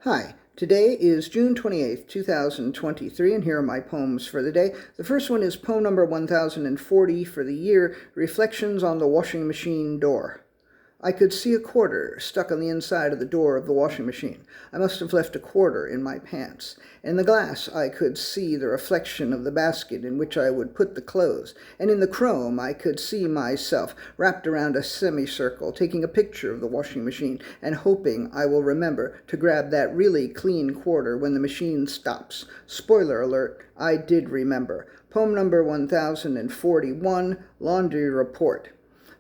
Hi, today is June 28th, 2023, and here are my poems for the day. The first one is poem number 1040 for the year, Reflections on the Washing Machine Door. I could see a quarter stuck on the inside of the door of the washing machine. I must have left a quarter in my pants. In the glass I could see the reflection of the basket in which I would put the clothes, and in the chrome I could see myself wrapped around a semicircle, taking a picture of the washing machine and hoping I will remember to grab that really clean quarter when the machine stops. Spoiler alert, I did remember. Poem number 1041, Laundry Report.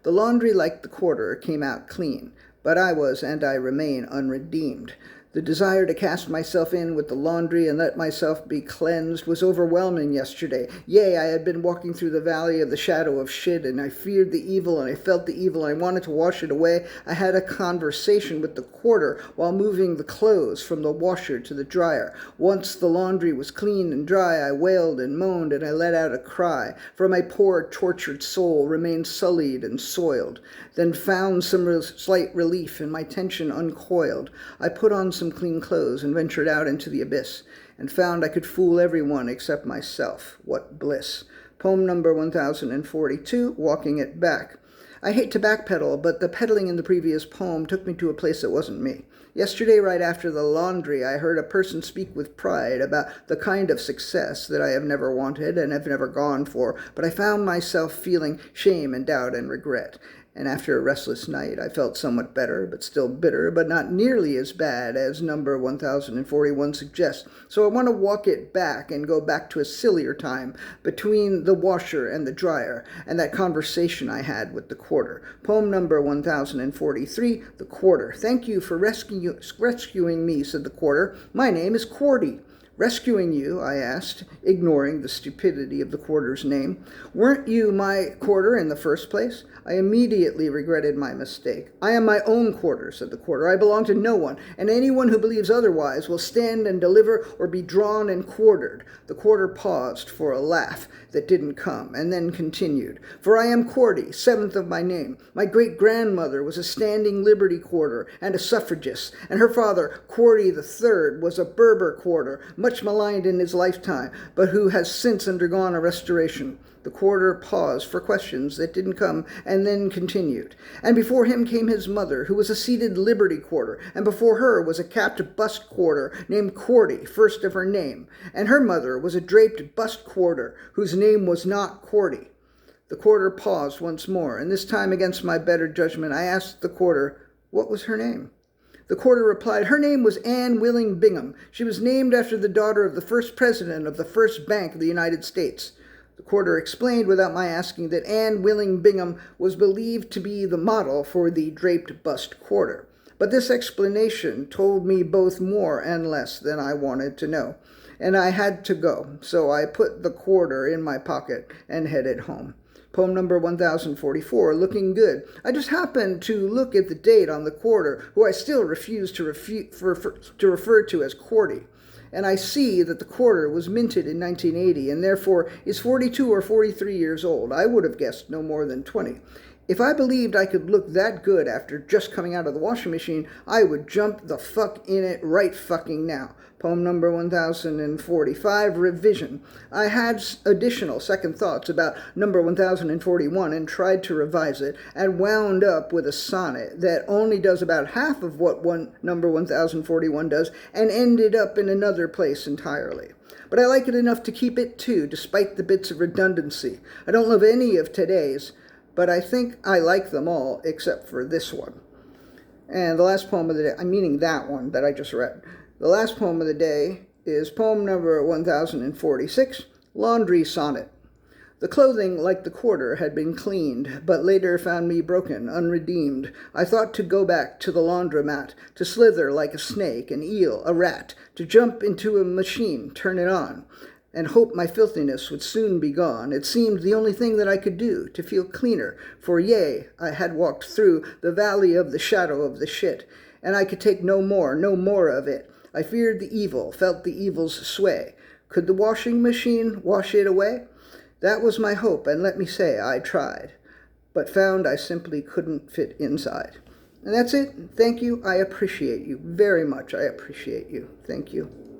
The laundry, like the quarter, came out clean, but I was and I remain unredeemed. The desire to cast myself in with the laundry and let myself be cleansed was overwhelming yesterday. Yea, I had been walking through the valley of the shadow of shit, and I feared the evil, and I felt the evil, and I wanted to wash it away. I had a conversation with the quarter while moving the clothes from the washer to the dryer. Once the laundry was clean and dry, I wailed and moaned, and I let out a cry, for my poor, tortured soul remained sullied and soiled. Then found some slight relief, and my tension uncoiled. I put on some clean clothes and ventured out into the abyss, and found I could fool everyone except myself. What bliss. Poem number 1042, Walking It Back. I hate to backpedal, but the pedaling in the previous poem took me to a place that wasn't me. Yesterday, right after the laundry, I heard a person speak with pride about the kind of success that I have never wanted and have never gone for, but I found myself feeling shame and doubt and regret. And after a restless night, I felt somewhat better, but still bitter, but not nearly as bad as number 1041 suggests. So I want to walk it back and go back to a sillier time between the washer and the dryer and that conversation I had with the quarter. Poem number 1043, The Quarter. Thank you for rescuing me, said the quarter. My name is Quarty. Rescuing you, I asked, ignoring the stupidity of the quarter's name. Weren't you my quarter in the first place? I immediately regretted my mistake. I am my own quarter, said the quarter. I belong to no one, and anyone who believes otherwise will stand and deliver or be drawn and quartered. The quarter paused for a laugh that didn't come, and then continued. For I am Quarty, seventh of my name. My great-grandmother was a standing Liberty quarter and a suffragist, and her father, Quarty III, was a Berber quarter, much maligned in his lifetime, but who has since undergone a restoration. The quarter paused for questions that didn't come, and then continued. And before him came his mother, who was a seated Liberty quarter, and before her was a capped bust quarter named Quarty, first of her name, and her mother was a draped bust quarter, whose name was not Quarty. The quarter paused once more, and this time against my better judgment, I asked the quarter, what was her name? The quarter replied, her name was Anne Willing Bingham. She was named after the daughter of the first president of the First Bank of the United States. The quarter explained without my asking that Anne Willing Bingham was believed to be the model for the draped bust quarter. But this explanation told me both more and less than I wanted to know, and I had to go, so I put the quarter in my pocket and headed home. Poem number 1044, Looking Good. I just happened to look at the date on the quarter, who I still refuse to refer to as Quarty. And I see that the quarter was minted in 1980 and therefore is 42 or 43 years old. I would have guessed no more than 20. If I believed I could look that good after just coming out of the washing machine, I would jump the fuck in it right fucking now. Poem number 1045, Revision. I had additional second thoughts about number 1041 and tried to revise it and wound up with a sonnet that only does about half of what number 1041 does and ended up in another place entirely. But I like it enough to keep it too, despite the bits of redundancy. I don't love any of today's, but I think I like them all except for this one. And the last poem of the day, meaning that one that I just read. The last poem of the day is poem number 1046, Laundry Sonnet. The clothing, like the quarter, had been cleaned, but later found me broken, unredeemed. I thought to go back to the laundromat, to slither like a snake, an eel, a rat, to jump into a machine, turn it on, and hope my filthiness would soon be gone. It seemed the only thing that I could do to feel cleaner, for yea, I had walked through the valley of the shadow of the shit, and I could take no more of it. I feared the evil, felt the evil's sway. Could the washing machine wash it away? That was my hope, and let me say I tried, but found I simply couldn't fit inside. And that's it. Thank you. I appreciate you very much. I appreciate you. Thank you.